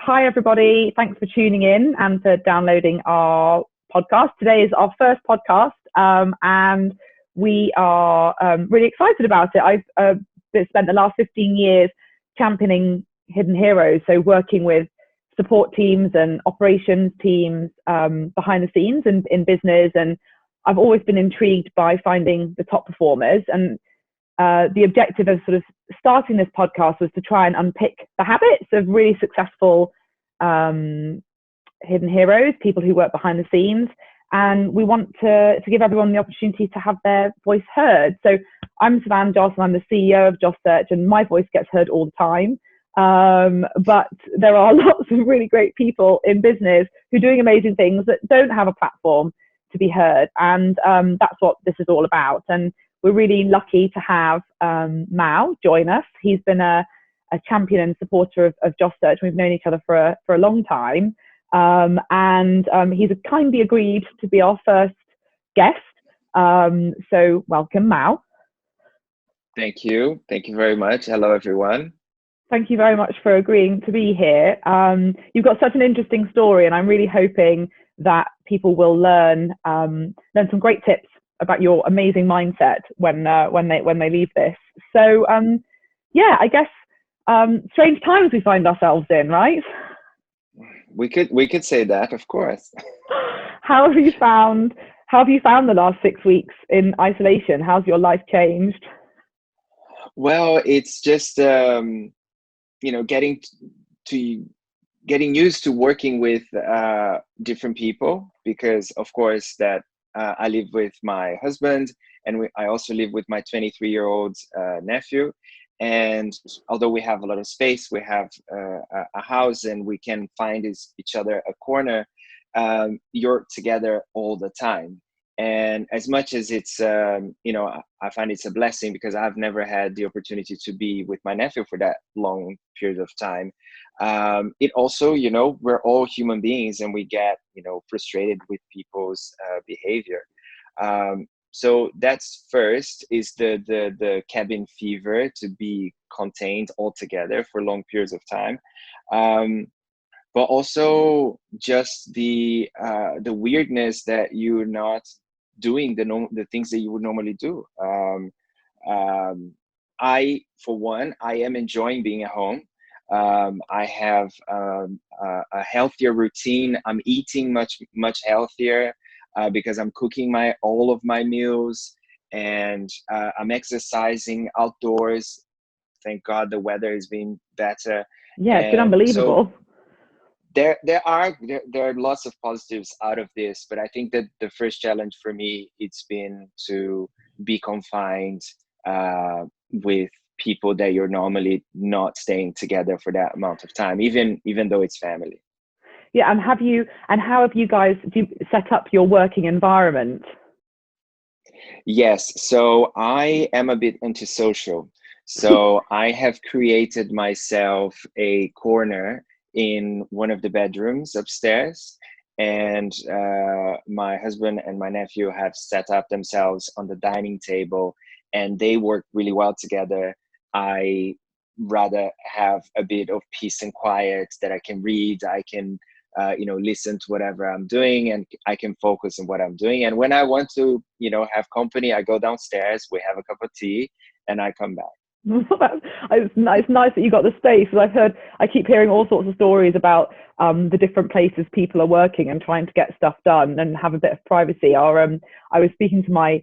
Hi, everybody. Thanks for tuning in and for downloading our podcast. Today is our first podcast, and we are really excited about it. I've spent the last 15 years championing hidden heroes, so working with support teams and operations teams behind the scenes in business. And I've always been intrigued by finding the top performers. And the objective of sort of starting this podcast was to try and unpick the habits of really successful hidden heroes, people who work behind the scenes. And we want to give everyone the opportunity to have their voice heard. So I'm Savannah Joss, and I'm the CEO of Joss Search, and my voice gets heard all the time. But there are lots of really great people in business who are doing amazing things that don't have a platform to be heard. And that's what this is all about. And we're really lucky to have Mao join us. He's been a champion and supporter of Joss Search. We've known each other for a long time. And he's kindly agreed to be our first guest. So welcome, Mao. Thank you. Thank you very much. Hello, everyone. Thank you very much for agreeing to be here. You've got such an interesting story, and I'm really hoping that people will learn some great tips about your amazing mindset when they leave this. So I guess strange times we find ourselves in, right? We could say that, of course. How have you found the last 6 weeks in isolation? How's your life changed? Well, it's just getting used to working with different people, because of course that I live with my husband, and I also live with my 23-year-old nephew. And although we have a lot of space, we have a house, and we can find each other a corner, you're together all the time. And as much as it's, I find it's a blessing, because I've never had the opportunity to be with my nephew for that long period of time. It also, we're all human beings, and we get, frustrated with people's behavior. So that's first, is the cabin fever, to be contained all together for long periods of time. But also just the weirdness that you're not doing the things that you would normally do. I, for one, I am enjoying being at home. I have a healthier routine. I'm eating much healthier because I'm cooking all of my meals, and I'm exercising outdoors. Thank God the weather has been better. Yeah, it's been unbelievable. So there are lots of positives out of this, but I think that the first challenge for me, it's been to be confined with people that you're normally not staying together for that amount of time, even though it's family. Yeah, and how have you guys set up your working environment? Yes, so I am a bit antisocial. So I have created myself a corner in one of the bedrooms upstairs, and my husband and my nephew have set up themselves on the dining table, and they work really well together. I rather have a bit of peace and quiet, that I can read, I can listen to whatever I'm doing, and I can focus on what I'm doing. And when I want to have company, I go downstairs, we have a cup of tea, and I come back. It's nice that you got the space. I keep hearing all sorts of stories about the different places people are working and trying to get stuff done and have a bit of privacy. I was speaking to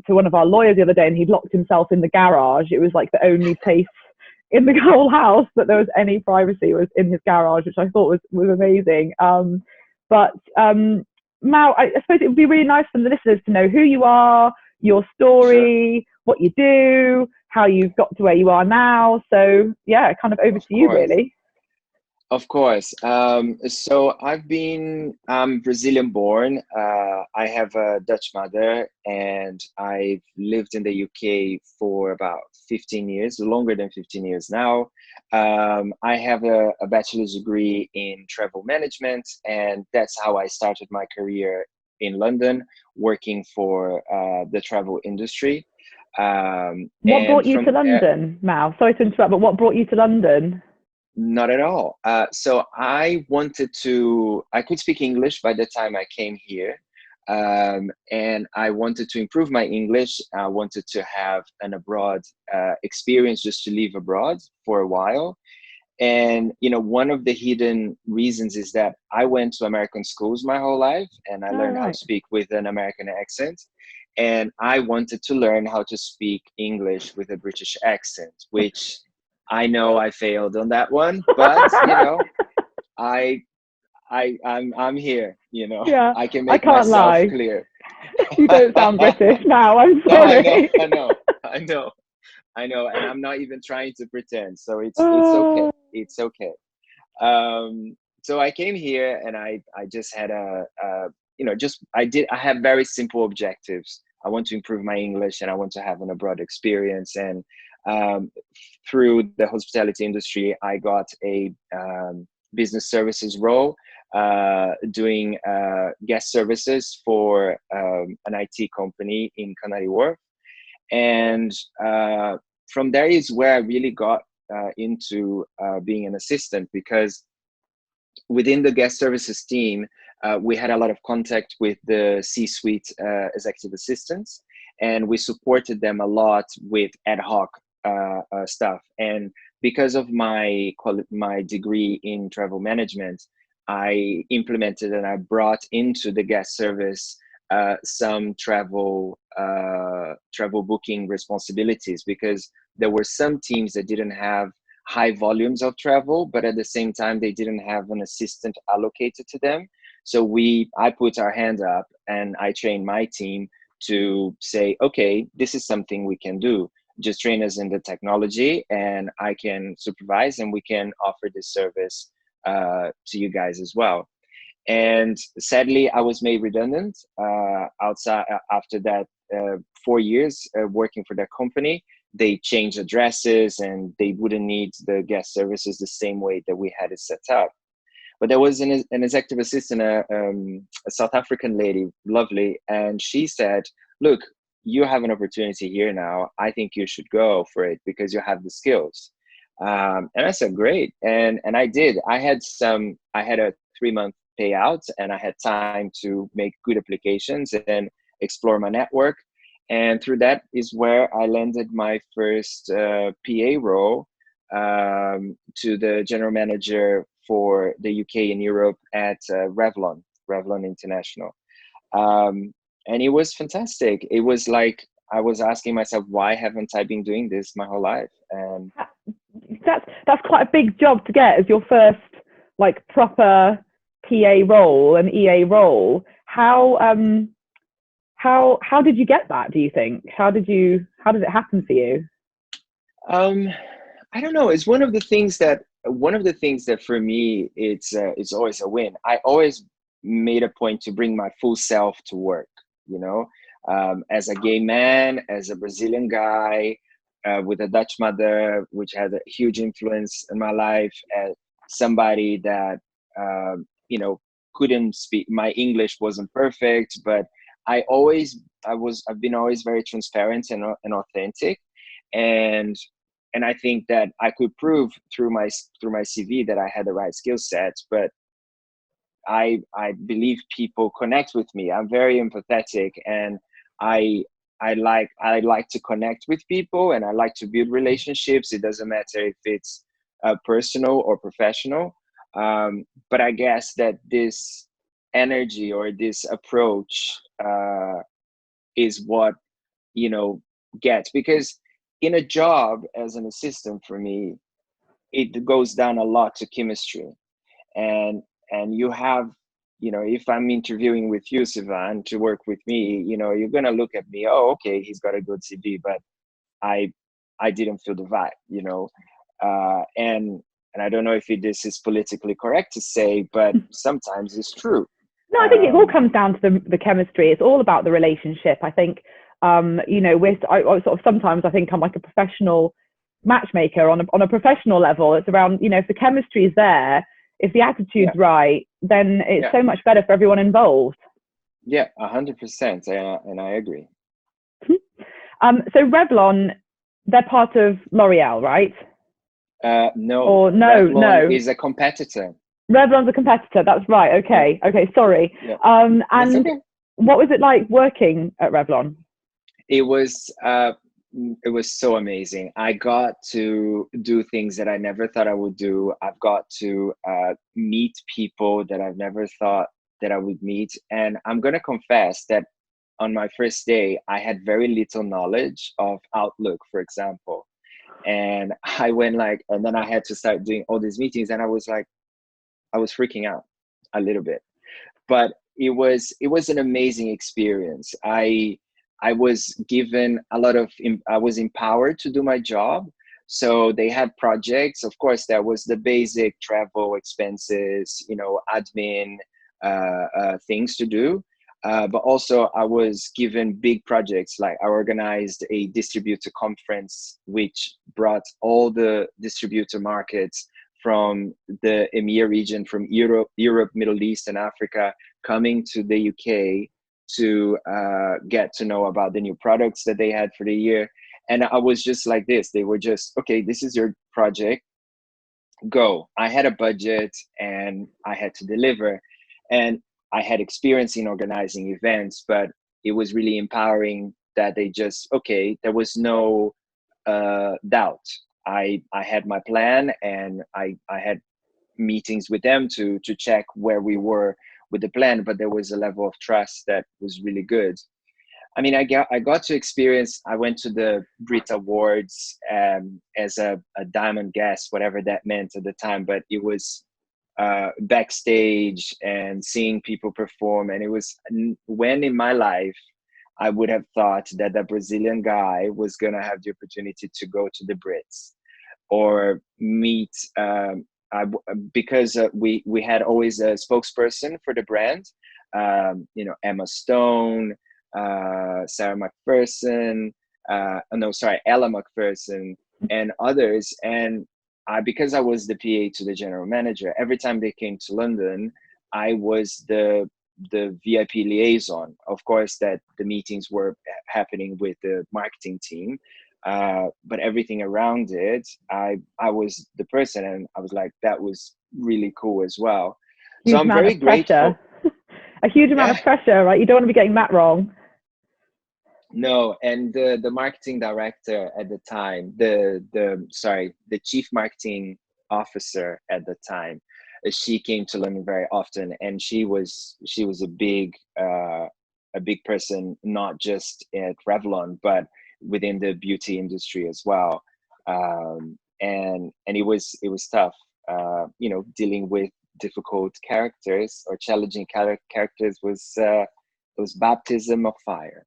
one of our lawyers the other day, and he'd locked himself in the garage. It was like the only place in the whole house that there was any privacy was in his garage, which I thought was amazing. But Mao, I suppose it would be really nice for the listeners to know who you are, your story, what you do, how you've got to where you are now. So yeah, kind of over to you, really. Of course. So I'm Brazilian born. I have a Dutch mother, and I've lived in the UK for about 15 years, longer than 15 years now. I have a bachelor's degree in travel management, and that's how I started my career in London, working for the travel industry. What brought you to London, Mao? Sorry to interrupt, but what brought you to London? Not at all. So I could speak English by the time I came here. And I wanted to improve my English. I wanted to have an abroad experience, just to live abroad for a while. And, one of the hidden reasons is that I went to American schools my whole life, and I Oh, learned how to right. speak with an American accent. And I wanted to learn how to speak English with a British accent, which I know I failed on that one, but I I'm here, Yeah, I can I make can't myself lie. clear. You don't sound British now. I'm No, I know, sorry. I know, I know, I know, and I'm not even trying to pretend. So it's okay. Oh, It's okay. So I came here, and I just had I have very simple objectives. I want to improve my English, and I want to have an abroad experience. And um, through the hospitality industry, I got a business services role, doing guest services for an IT company in Canary Wharf. And from there is where I really got into being an assistant, because within the guest services team, we had a lot of contact with the C-suite executive assistants, and we supported them a lot with ad hoc stuff. And because of my degree in travel management, I implemented and I brought into the guest service some travel booking responsibilities, because there were some teams that didn't have high volumes of travel, but at the same time, they didn't have an assistant allocated to them. So I put our hand up, and I trained my team to say, okay, this is something we can do. Just train us in the technology, and I can supervise, and we can offer this service to you guys as well. And sadly, I was made redundant outside after that 4 years working for that company. They changed addresses, and they wouldn't need the guest services the same way that we had it set up. But there was an executive assistant, a South African lady, lovely, and she said, "Look, you have an opportunity here now. I think you should go for it because you have the skills." And I said, "Great," and I did. I had a 3-month payout, and I had time to make good applications and explore my network. And through that is where I landed my first PA role, to the general manager for the UK and Europe at Revlon International. And it was fantastic. It was like I was asking myself, why haven't I been doing this my whole life? And that's quite a big job to get as your first like proper PA role and EA role. How did you get that? Do you think? How did it happen for you? um, I don't know. It's one of the things that for me it's always a win. I always made a point to bring my full self to work. You know, as a gay man, as a Brazilian guy, with a Dutch mother, which had a huge influence in my life, as somebody that couldn't speak. My English wasn't perfect, but I always I've been always very transparent and authentic. And and I think that I could prove through my CV that I had the right skill sets. But I believe people connect with me. I'm very empathetic, and I I like to connect with people, and I like to build relationships. It doesn't matter if it's personal or professional. But I guess that this energy or this approach is what you know gets, because in a job as an assistant, for me, it goes down a lot to chemistry. And you have, if I'm interviewing with you, Sivan, to work with me, you're gonna look at me, oh, okay, he's got a good CV, but i I didn't feel the vibe, and I don't know if this is politically correct to say, but sometimes it's true. No, I think it all um comes down to the chemistry. It's all about the relationship. I think, I sort of sometimes I think I'm like a professional matchmaker on a professional level. It's around, if the chemistry is there, if the attitude's yeah, right, then it's yeah, so much better for everyone involved. yeah, 100%, and I agree. So Revlon, they're part of L'Oreal, right? No, Or no, Revlon no. is a competitor. Revlon's a competitor. That's right. Yeah, Okay. Okay. Sorry. yeah, that's And okay. what was it like working at Revlon? It was it was so amazing. I got to do things that I never thought I would do. I've got to meet people that I've never thought that I would meet. And I'm gonna confess that on my first day, I had very little knowledge of Outlook, for example. And I went like, and then I had to start doing all these meetings, and I was like, I was freaking out a little bit, but it was an amazing experience. I was given a lot of I was empowered to do my job. So they had projects. Of course, there was the basic travel expenses, admin things to do. But also, I was given big projects. Like I organized a distributor conference, which brought all the distributor markets from the EMEA region, from Europe, Middle East, and Africa, coming to the UK to get to know about the new products that they had for the year. And I was just like this. They were just, okay, this is your project, go. I had a budget and I had to deliver. And I had experience in organizing events, but it was really empowering that they just, okay, there was no doubt. I had my plan, and I had meetings with them to check where we were with the plan, but there was a level of trust that was really good. I mean, I got to experience. I went to the Brit Awards as a diamond guest, whatever that meant at the time, but it was backstage and seeing people perform, and it was when in my life I would have thought that the Brazilian guy was gonna have the opportunity to go to the Brits or meet. Because we had always a spokesperson for the brand, Emma Stone, Sarah McPherson, no, sorry, Ella McPherson, and others. And because I was the PA to the general manager, every time they came to London, I was the VIP liaison. Of course, that the meetings were happening with the marketing team, but everything around it, I was the person, and I was like, that was really cool as well. So Huge I'm amount very of pressure. grateful. A huge amount Yeah. of pressure, right? You don't want to be getting that wrong. No, and the marketing director at the time, the chief marketing officer at the time, she came to London very often, and she was a big person, not just at Revlon, but within the beauty industry as well. And it was tough, dealing with difficult characters or challenging characters was baptism of fire.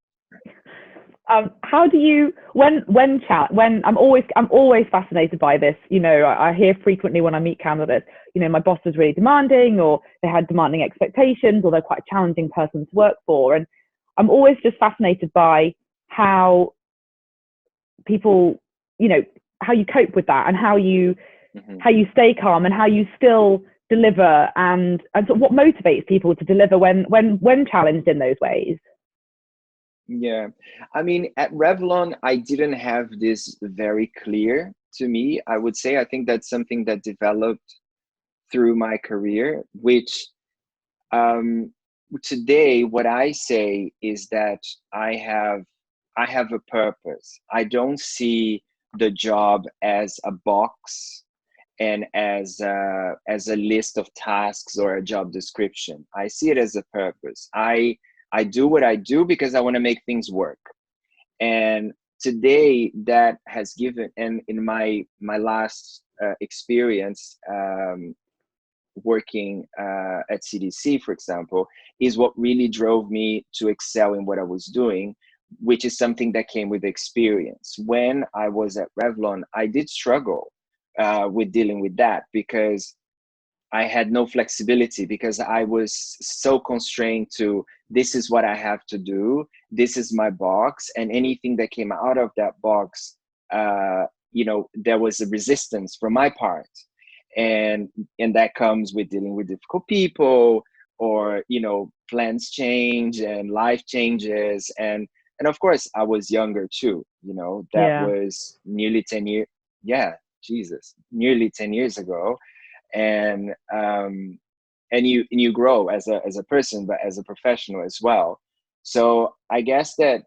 How do you when I'm always fascinated by this. I hear frequently when I meet candidates, my boss was really demanding, or they had demanding expectations, or they're quite a challenging person to work for. And I'm always just fascinated by how people, how you cope with that, and how you Mhm. stay calm, and how you still deliver, and so what motivates people to deliver when challenged in those ways. Yeah, I mean, at Revlon, I didn't have this very clear to me. I would say I think that's something that developed through my career, which um, today what I say is that I have I have a purpose. I don't see the job as a box and as a list of tasks or a job description. I see it as a purpose. I do what I do because I want to make things work. And today that has given, and in my last experience, working at CDC, for example, is what really drove me to excel in what I was doing, which is something that came with experience. When I was at Revlon, I did struggle with dealing with that because I had no flexibility, because I was so constrained to, this is what I have to do, this is my box, and anything that came out of that box, there was a resistance from my part, and that comes with dealing with difficult people, or plans change and life changes, and of course I was younger too. That Yeah. was nearly 10 years. Yeah, Jesus, nearly 10 years ago. And you grow as a person, but as a professional as well. So I guess that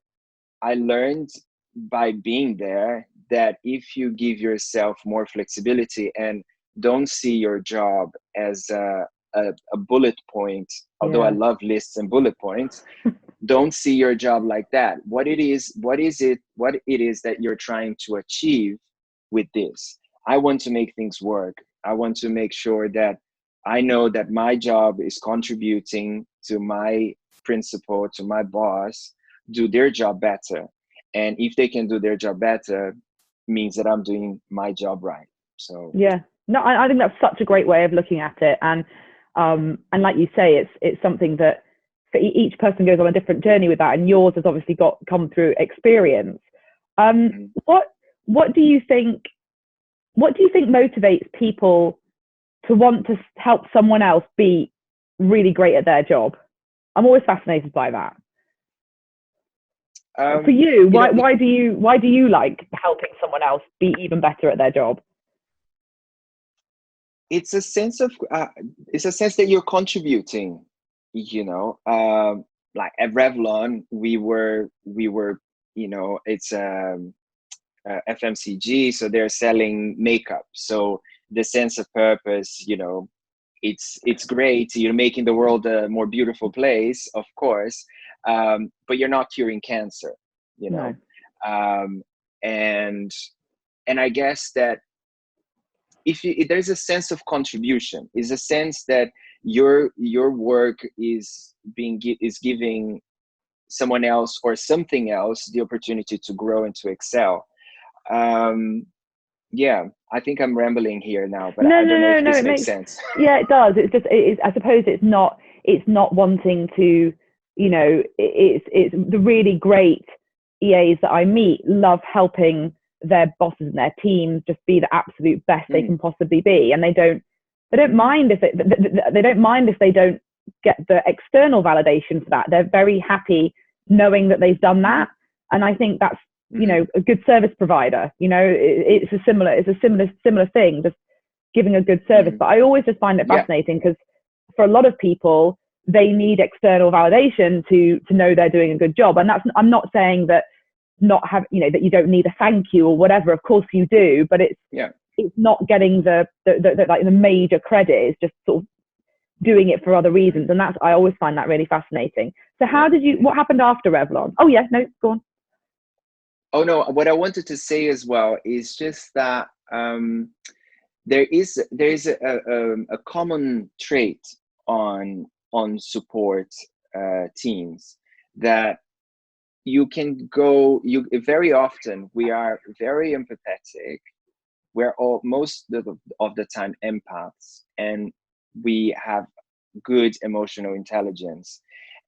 I learned by being there that if you give yourself more flexibility and don't see your job as a bullet point, although I love lists and bullet points, don't see your job like that. What it is that you're trying to achieve with this. I want to make things work. I want to make sure that I know that my job is contributing to my principal, to my boss, do their job better. And if they can do their job better, means that I'm doing my job right. So yeah, no, I think that's such a great way of looking at it. And like you say, it's something that for each person goes on a different journey with that, and yours has obviously come through experience. What do you think motivates people to want to help someone else be really great at their job? I'm always fascinated by that. For you, why do you like helping someone else be even better at their job? It's a sense that you're contributing, like at Revlon, we were, it's FMCG, so they're selling makeup. So the sense of purpose, it's great. You're making the world a more beautiful place, of course, but you're not curing cancer, No. And I guess that if there's a sense of contribution, is a sense that your work is giving someone else or something else the opportunity to grow and to excel. Yeah, I think I'm rambling here now, but I don't know if this makes sense. Yeah, it does. It's just, I suppose it's not wanting to, it's the really great EAs that I meet love helping their bosses and their teams just be the absolute best they can possibly be, and they don't mind if they don't get the external validation for that. They're very happy knowing that they've done that, and I think that's a good service provider. It's a similar thing, just giving a good service. But I always just find it fascinating because for a lot of people, they need external validation to know they're doing a good job. And I'm not saying that that you don't need a thank you or whatever. Of course you do, but it's not getting the major credit. It's just sort of doing it for other reasons, and I always find that really fascinating. So what happened after Revlon? Oh yeah, no, go on. Oh no, what I wanted to say as well is just that there is a common trait on support teams, that you can go, very often we are very empathetic. We're all most of the time empaths, and we have good emotional intelligence,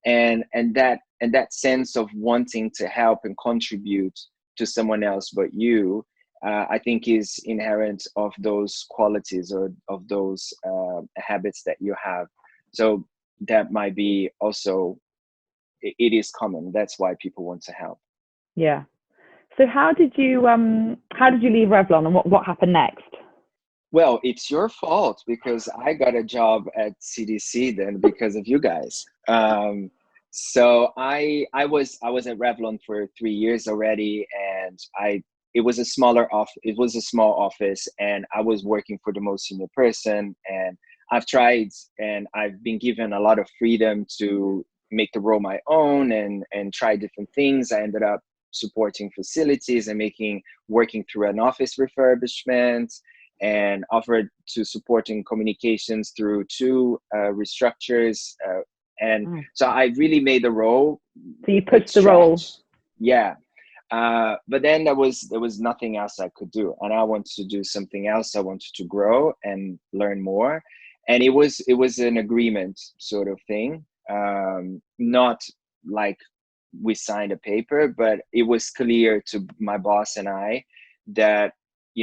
and that sense of wanting to help and contribute to someone else but you, I think is inherent of those qualities or of those habits that you have. So that might be also, it is common. That's why people want to help. Yeah. So how did you leave Revlon, and what happened next? Well, it's your fault, because I got a job at CDC then because of you guys. So I was at Revlon for 3 years already, and it was a small office, and I was working for the most senior person, and I've tried and I've been given a lot of freedom to make the role my own and try different things. I ended up supporting facilities and working through an office refurbishment, and offered to supporting communications through 2 restructures. So I really made the role. So you pushed the role. Yeah. But then there was nothing else I could do. And I wanted to do something else. I wanted to grow and learn more. And it was an agreement sort of thing. Not like we signed a paper, but it was clear to my boss and I that,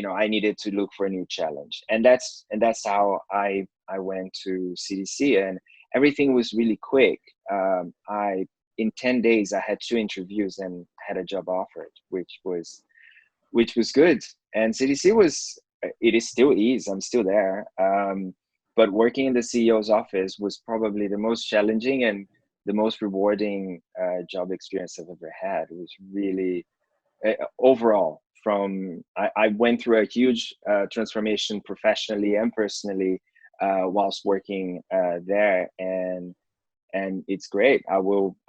I needed to look for a new challenge. And that's how I went to CDC, and everything was really quick. In 10 days, I had 2 interviews and had a job offered, which was good. And CDC was it is still is. I'm still there. But working in the CEO's office was probably the most challenging and the most rewarding job experience I've ever had. It was really overall. I went through a huge transformation professionally and personally whilst working there, and it's great. I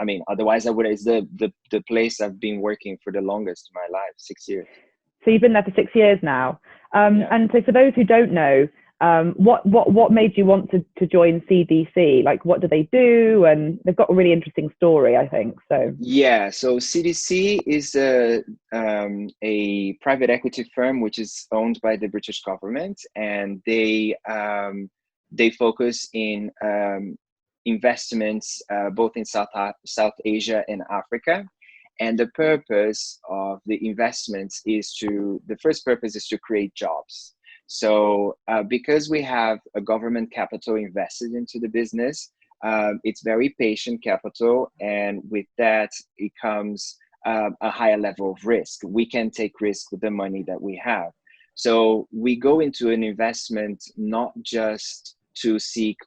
mean, otherwise I would. It's the place I've been working for the longest in my life, 6 years. So you've been there for 6 years now. Yeah. And so for those who don't know, what made you want to join CDC? Like, what do they do? And they've got a really interesting story, I think. So yeah, so CDC is a private equity firm which is owned by the British government, and they focus in investments both in South Asia and Africa. And the purpose of the investments the first purpose is to create jobs. So because we have a government capital invested into the business, it's very patient capital. And with that, it comes a higher level of risk. We can take risk with the money that we have. So we go into an investment not just to seek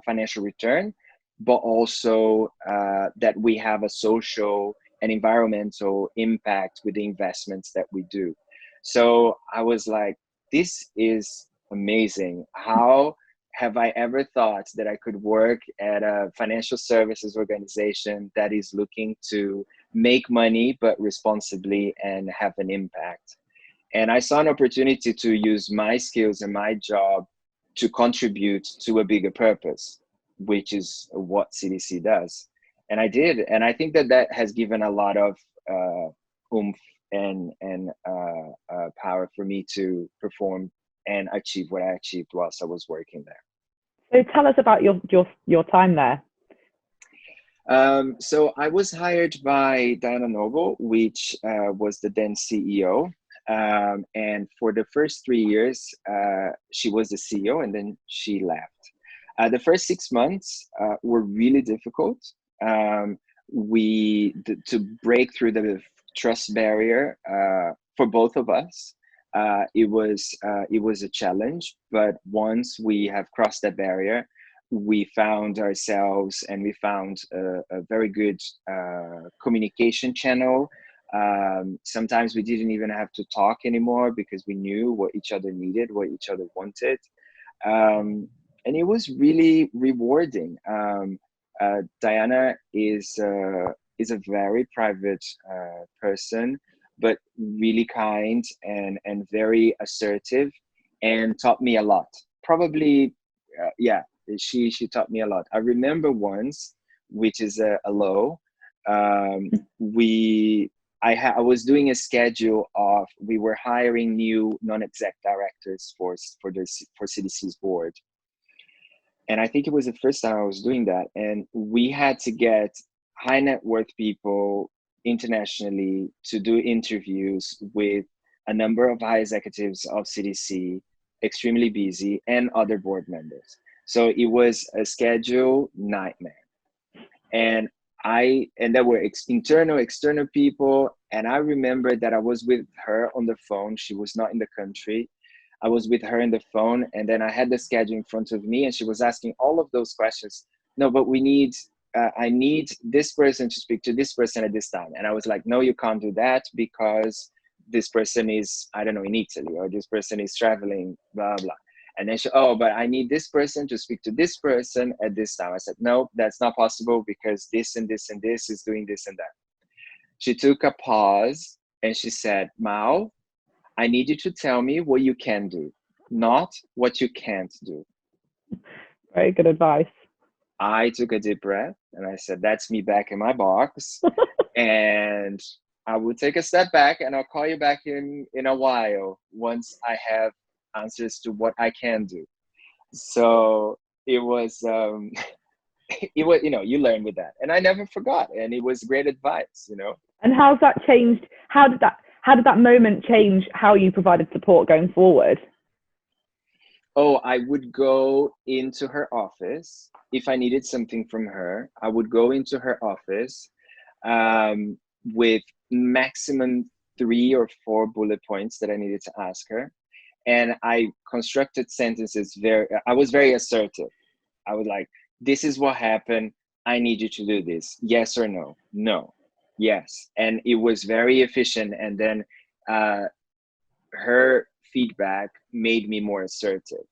financial return, but also that we have a social and environmental impact with the investments that we do. So I was like, this is amazing. How have I ever thought that I could work at a financial services organization that is looking to make money, but responsibly and have an impact? And I saw an opportunity to use my skills and my job to contribute to a bigger purpose, which is what CDC does. And I did. And I think that has given a lot of oomph and power for me to perform and achieve what I achieved whilst I was working there. So tell us about your time there. So I was hired by Diana Noble, which was the then CEO. And for the first 3 years, she was the CEO, and then she left. The first 6 months were really difficult. To break through the trust barrier for both of us, it was a challenge. But once we have crossed that barrier, we found ourselves, and we found a very good communication channel. Sometimes we didn't even have to talk anymore because we knew what each other needed, what each other wanted. And it was really rewarding. Diana is a very private person, but really kind and very assertive, and taught me a lot. Probably, she taught me a lot. I remember once, which is a low. I was doing a schedule of, we were hiring new non-exec directors for CDC's board. And I think it was the first time I was doing that. And we had to get high net worth people internationally to do interviews with a number of high executives of CDC, extremely busy, and other board members. So it was a schedule nightmare. And there were internal, external people. And I remember that I was with her on the phone. She was not in the country. I was with her on the phone, and then I had the schedule in front of me, and she was asking all of those questions. No, but I need this person to speak to this person at this time. And I was like, no, you can't do that because this person is, I don't know, in Italy, or this person is traveling, blah, blah. And then but I need this person to speak to this person at this time. I said, no, that's not possible because this and this and this is doing this and that. She took a pause and she said, Mao, I need you to tell me what you can do, not what you can't do. Very good advice. I took a deep breath and I said, that's me back in my box. And I will take a step back and I'll call you back in a while once I have answers to what I can do. So it was, you learn with that. And I never forgot. And it was great advice, And how's that changed? How did that moment change how you provided support going forward? Oh, I would go into her office. If I needed something from her, I would go into her office with maximum 3 or 4 bullet points that I needed to ask her. And I constructed sentences I was very assertive. I was like, this is what happened. I need you to do this. Yes or no? No. Yes. And it was very efficient. And then her feedback made me more assertive.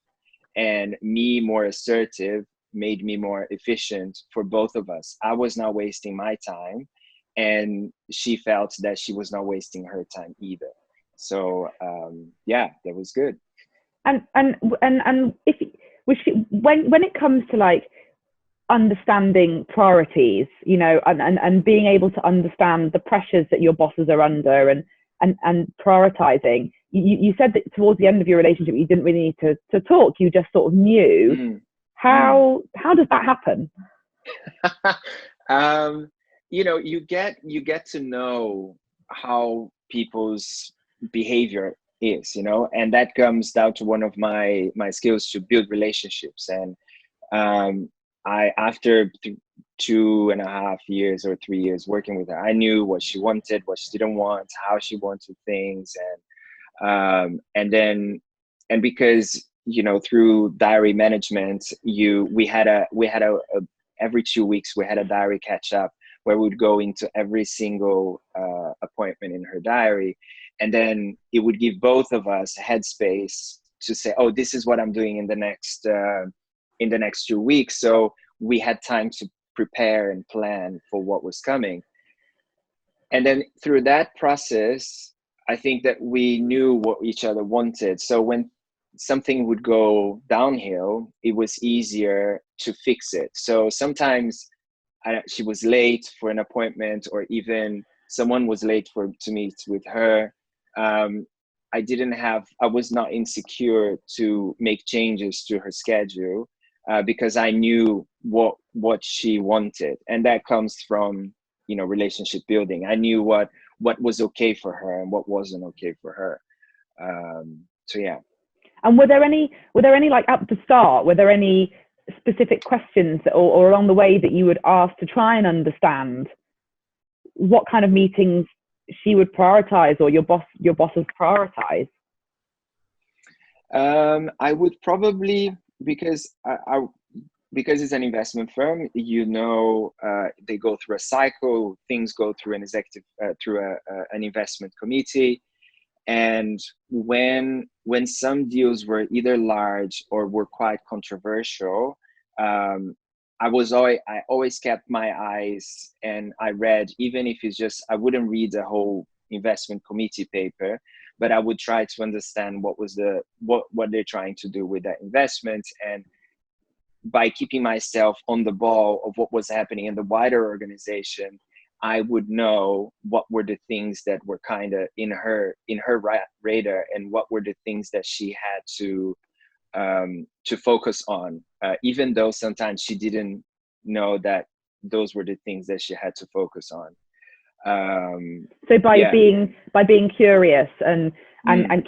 And me more assertive made me more efficient for both of us. I was not wasting my time, and she felt that she was not wasting her time either. So yeah, that was good. And if when it comes to like understanding priorities, you know, and being able to understand the pressures that your bosses are under, and prioritizing. You said that towards the end of your relationship, you didn't really need to talk. You just sort of knew. How does that happen? You know, you get to know how people's behavior is, you know, and that comes down to one of my skills to build relationships. And I, after 2.5 years or 3 years working with her, I knew what she wanted, what she didn't want, how she wanted things, and then because, you know, through diary management, we had a every 2 weeks we had a diary catch up where we would go into every single appointment in her diary, and then it would give both of us headspace to say, oh, this is what I'm doing in the next 2 weeks. So we had time to prepare and plan for what was coming. And then through that process, I think that we knew what each other wanted. So when something would go downhill, it was easier to fix it. So sometimes she was late for an appointment, or even someone was late to meet with her. I was not insecure to make changes to her schedule because I knew what she wanted. And that comes from, you know, relationship building. I knew what was okay for her and what wasn't okay for her. So yeah. And were there any like at the start, were there any specific questions or along the way that you would ask to try and understand what kind of meetings she would prioritize, or your bosses prioritize? I would probably, because because it's an investment firm, you know, they go through a cycle. Things go through an executive an investment committee. And when some deals were either large or were quite controversial, I always kept my eyes, and I read, even if it's just, I wouldn't read the whole investment committee paper, but I would try to understand what they're trying to do with that investment. And by keeping myself on the ball of what was happening in the wider organization, I would know what were the things that were kind of in her radar, and what were the things that she had to focus on, even though sometimes she didn't know that those were the things that she had to focus on. So by being curious and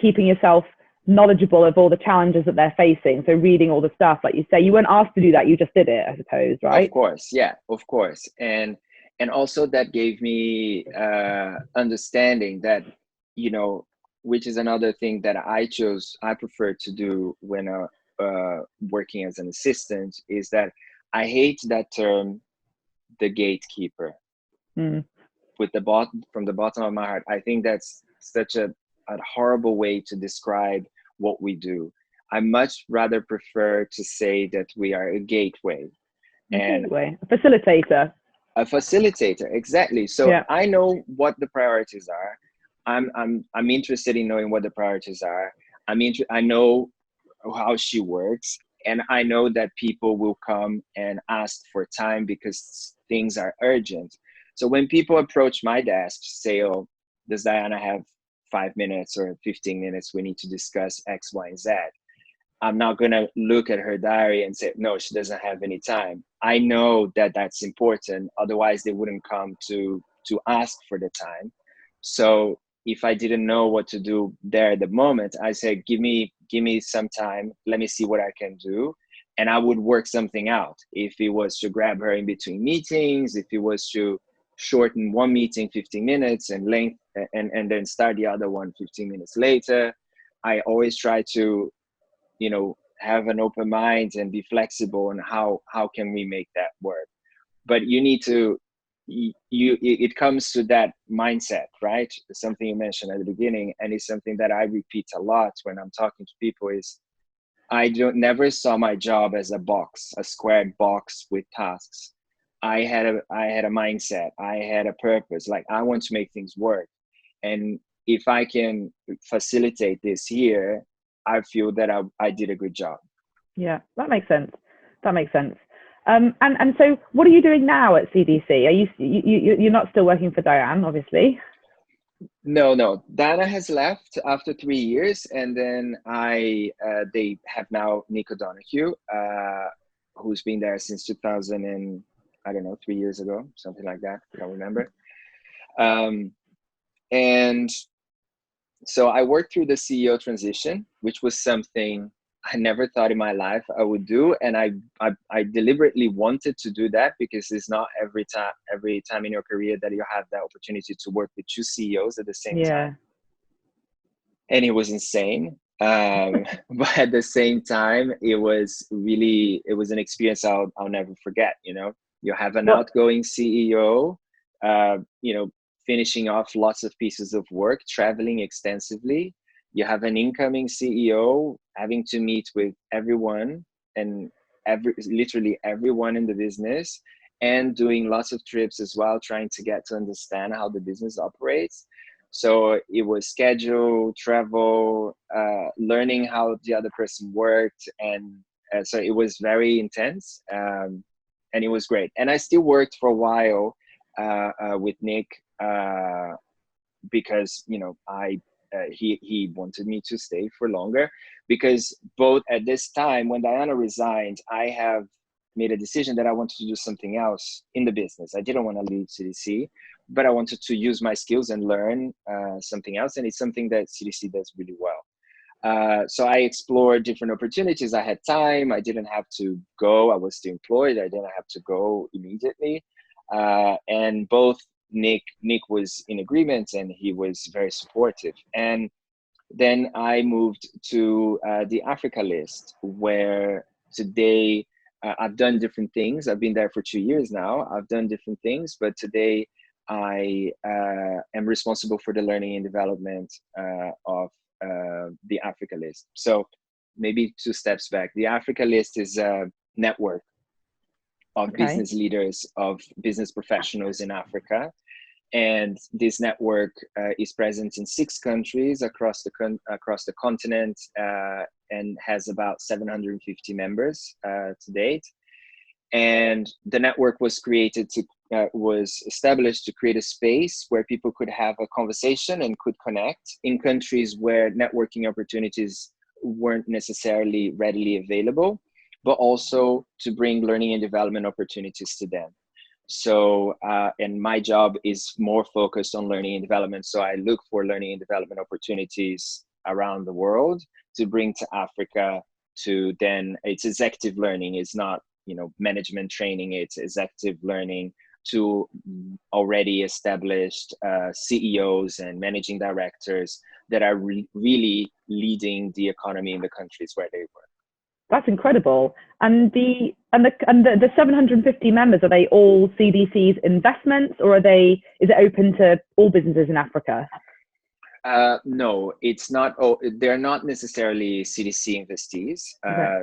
keeping yourself knowledgeable of all the challenges that they're facing, so reading all the stuff, like you say, you weren't asked to do that, you just did it, I suppose, right? Of course, yeah, of course. And also that gave me understanding that, you know, which is another thing that I prefer to do when working as an assistant, is that I hate that term, the gatekeeper. From the bottom of my heart, I think that's such a horrible way to describe what we do. I much rather prefer to say that we are a gateway. A facilitator. A facilitator, exactly. So yeah. I know what the priorities are. I'm interested in knowing what the priorities are. I know how she works, and I know that people will come and ask for time because things are urgent. So when people approach my desk, say, "Oh, does Diana have 5 minutes or 15 minutes? We need to discuss X, Y, and Z." I'm not going to look at her diary and say, no, she doesn't have any time. I know that that's important. Otherwise, they wouldn't come to ask for the time. So if I didn't know what to do there at the moment, I said, give me some time. Let me see what I can do. And I would work something out. If it was to grab her in between meetings, if it was to shorten one meeting 15 minutes and then start the other one 15 minutes later. I always try to, have an open mind and be flexible on how can we make that work. But you need to, it comes to that mindset, right? Something you mentioned at the beginning, and it's something that I repeat a lot when I'm talking to people is, I never saw my job as a squared box with tasks. I had a mindset. I had a purpose. Like, I want to make things work, and if I can facilitate this here, I feel that I did a good job. Yeah, that makes sense. That makes sense. And so, what are you doing now at CDC? Are you're not still working for Diane, obviously? No. Dana has left after 3 years, and then they have now Nick O'Donoghue, who's been there since 2000 and I don't know, 3 years ago, something like that. I can't remember. And so I worked through the CEO transition, which was something I never thought in my life I would do, and I deliberately wanted to do that, because it's not every time in your career that you have that opportunity to work with two CEOs at the same time. And it was insane. But at the same time, it was an experience I'll never forget. You have an outgoing CEO, finishing off lots of pieces of work, traveling extensively. You have an incoming CEO having to meet with everyone, and literally everyone in the business, and doing lots of trips as well, trying to get to understand how the business operates. So it was schedule, travel, learning how the other person worked. And so it was very intense, and it was great. And I still worked for a while with Nick, because, he wanted me to stay for longer, because both at this time when Diana resigned, I have made a decision that I wanted to do something else in the business. I didn't want to leave CDC, but I wanted to use my skills and learn something else. And it's something that CDC does really well. So I explored different opportunities. I had time. I didn't have to go. I was still employed. I didn't have to go immediately. And both Nick was in agreement, and he was very supportive. And then I moved to the Africa list, where today I've done different things. I've been there for 2 years now. I've done different things, but today I am responsible for the learning and development of the Africa list. So maybe 2 steps back. The Africa list is a network of business leaders, of business professionals in Africa. And this network is present in 6 countries across the continent, and has about 750 members to date. And the network was established to create a space where people could have a conversation and could connect in countries where networking opportunities weren't necessarily readily available, but also to bring learning and development opportunities to them. So, and my job is more focused on learning and development. So I look for learning and development opportunities around the world to bring to Africa, to then, it's executive learning. It's not, management training. It's executive learning to already established CEOs and managing directors that are really leading the economy in the countries where they work. That's incredible. And the 750 members, are they all CDC's investments, or is it open to all businesses in Africa? No, it's not. They're not necessarily CDC investees.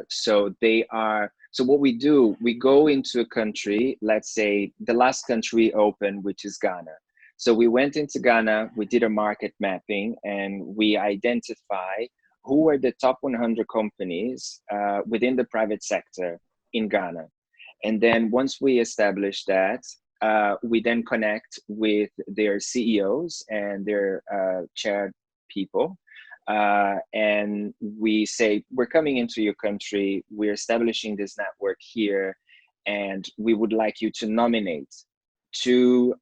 So what we do, we go into a country, let's say the last country open, which is Ghana. So we went into Ghana, we did a market mapping, and we identify who were the top 100 companies within the private sector in Ghana. And then once we establish that, we then connect with their CEOs and their chair people. And we say, we're coming into your country, we're establishing this network here, and we would like you to nominate 2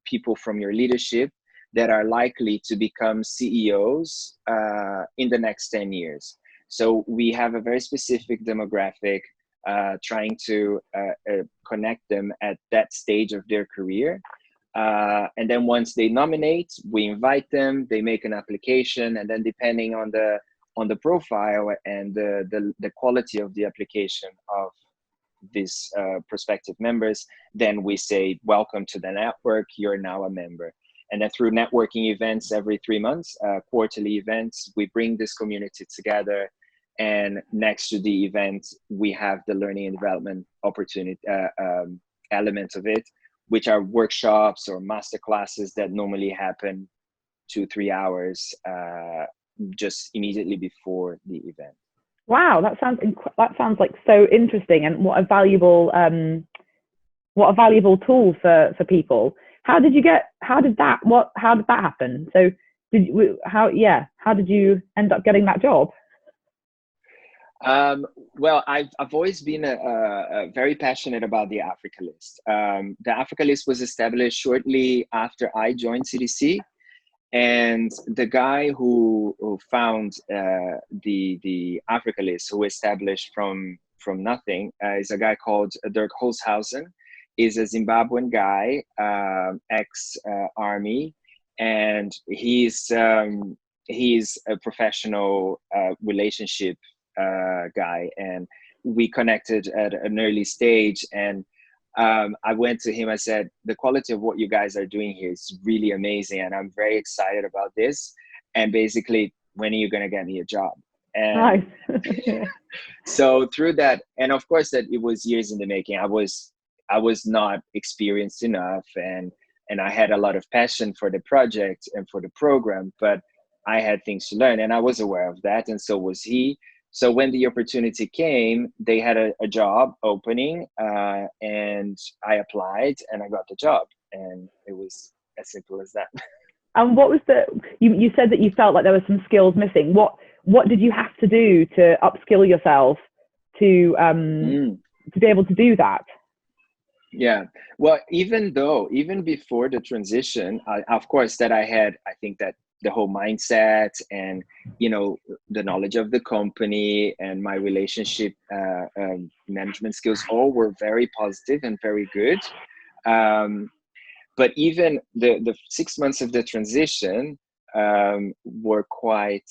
people from your leadership that are likely to become CEOs in the next 10 years. So we have a very specific demographic, trying to connect them at that stage of their career. And then once they nominate, we invite them, they make an application, and then depending on the profile and the quality of the application of these prospective members, then we say, welcome to the network, you're now a member. And then through networking events every 3 months, quarterly events, we bring this community together. And next to the event, we have the learning and development opportunity element of it, which are workshops or master classes that normally happen 2-3 hours just immediately before the event. Wow, that sounds like so interesting, and what a valuable tool for people. How did that happen? So how did you end up getting that job? Well, I've always been very passionate about the Africa List. The Africa List was established shortly after I joined CDC, and the guy who found the Africa List, who established from nothing, is a guy called Dirk Holzhausen. Is a Zimbabwean guy, ex-army, and he's a professional relationship guy, and we connected at an early stage. And I went to him, I said, the quality of what you guys are doing here is really amazing, and I'm very excited about this. And basically, when are you going to get me a job? And nice. So through that, and of course that it was years in the making. I was not experienced enough, and I had a lot of passion for the project and for the program, but I had things to learn, and I was aware of that, and so was he. So when the opportunity came, they had a job opening, and I applied, and I got the job, and it was as simple as that. And what was you said that you felt like there were some skills missing. What did you have to do to upskill yourself to be able to do that? Yeah, well, even before the transition, of course, that I think that the whole mindset and, the knowledge of the company and my relationship management skills all were very positive and very good. But even the 6 months of the transition were quite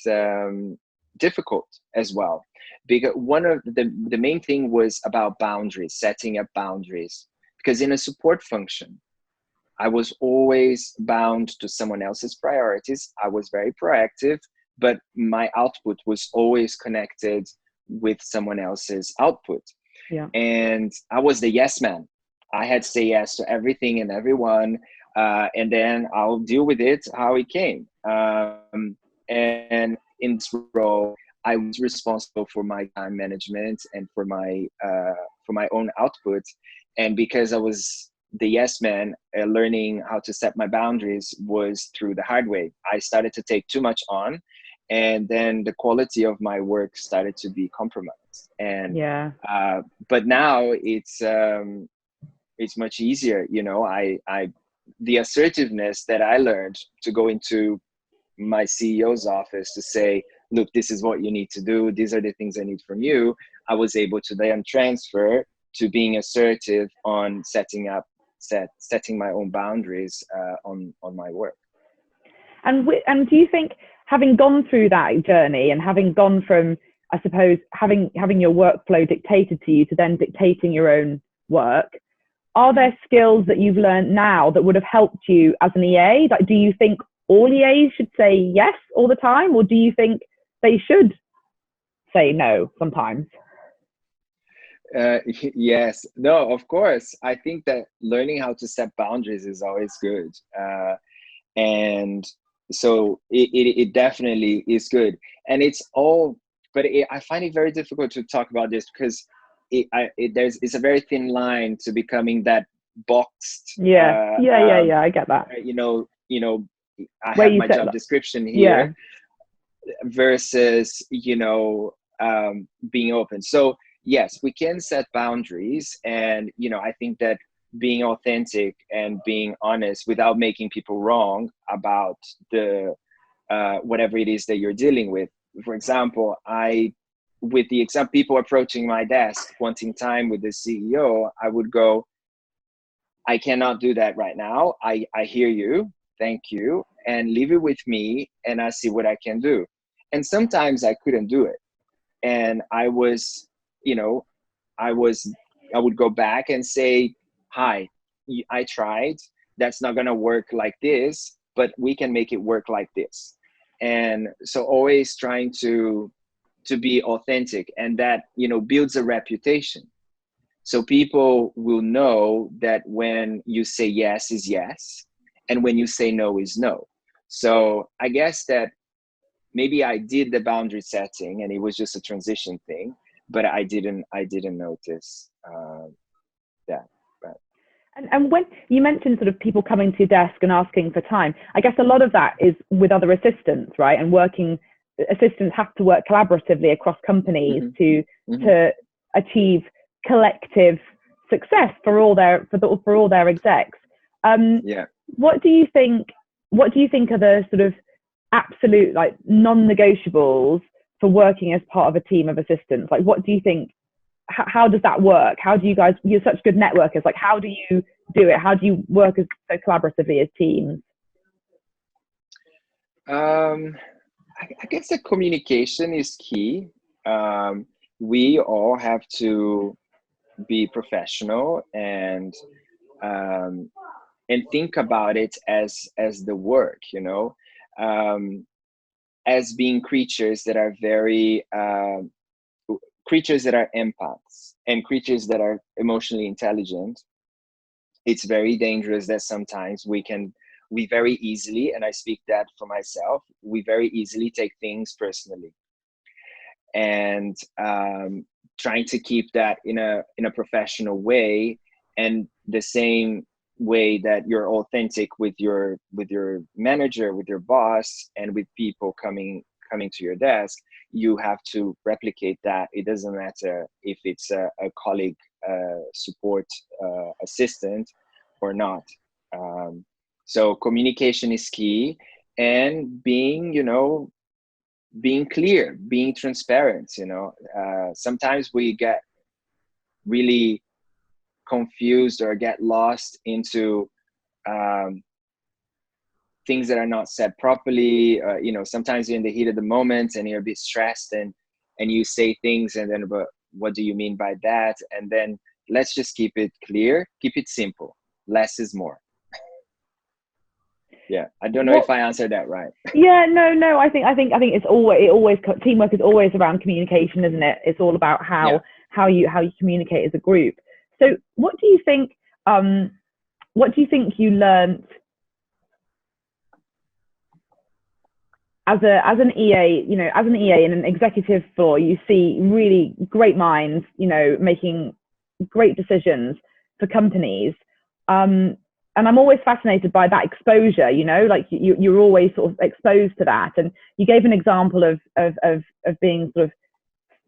difficult as well, because one of the main thing was about boundaries, setting up boundaries. Because in a support function, I was always bound to someone else's priorities. I was very proactive, but my output was always connected with someone else's output. Yeah. And I was the yes man. I had to say yes to everything and everyone, and then I'll deal with it how it came. And in this role, I was responsible for my time management and for my own output. And because I was the yes man, learning how to set my boundaries was through the hard way. I started to take too much on, and then the quality of my work started to be compromised. And but now it's much easier. The assertiveness that I learned to go into my CEO's office to say, look, this is what you need to do. These are the things I need from you. I was able to then transfer to being assertive on setting my own boundaries on my work. And do you think, having gone through that journey and having gone from, I suppose, having your workflow dictated to you to then dictating your own work, are there skills that you've learned now that would have helped you as an EA? Like, do you think all EAs should say yes all the time, or do you think they should say no sometimes? Yes, no, of course. I think that learning how to set boundaries is always good. And so it definitely is good. And it's all, but I find it very difficult to talk about this because it's a very thin line to becoming that boxed. I get that. I have my job description here versus, being open. So yes, we can set boundaries, and I think that being authentic and being honest without making people wrong about the whatever it is that you're dealing with. For example, with the people approaching my desk wanting time with the CEO, I would go, I cannot do that right now. I hear you. Thank you. And leave it with me and I see what I can do. And sometimes I couldn't do it. And I was, you know, I would go back and say, hi, I tried. That's not going to work like this, but we can make it work like this. And so always trying to be authentic, and that, you know, builds a reputation. So people will know that when you say yes is yes, and when you say no is no. So I guess that maybe I did the boundary setting and it was just a transition thing, but I didn't notice that. But And when you mentioned sort of people coming to your desk and asking for time, I guess a lot of that is with other assistants, right? And assistants have to work collaboratively across companies to achieve collective success for all their execs. What do you think are the sort of absolute, like, non-negotiables for working as part of a team of assistants? Like, what do you think? How does that work? How do you guys? You're such good networkers. Like, how do you do it? How do you work so collaboratively as teams? I guess the communication is key. We all have to be professional and think about it as the work, you know, as being creatures that are creatures that are empaths and creatures that are emotionally intelligent. It's very dangerous that sometimes we very easily, and I speak that for myself, we very easily take things personally. And trying to keep that in a professional way, and the same way that you're authentic with your manager, with your boss, and with people coming to your desk, you have to replicate that. It doesn't matter if it's a colleague, support assistant or not. So communication is key, and being clear, being transparent. Sometimes we get really confused or get lost into things that are not said properly. Sometimes you're in the heat of the moment and you're a bit stressed, and you say things, and then, but what do you mean by that? And then let's just keep it clear, keep it simple. Less is more. Yeah, I don't know if I answered that right. Yeah, no. I think it's always teamwork is always around communication, isn't it? It's all about how you communicate as a group. So, what do you think you learned as an EA? As an EA in an executive floor, you see really great minds, making great decisions for companies. And I'm always fascinated by that exposure, like you're always sort of exposed to that. And you gave an example of being sort of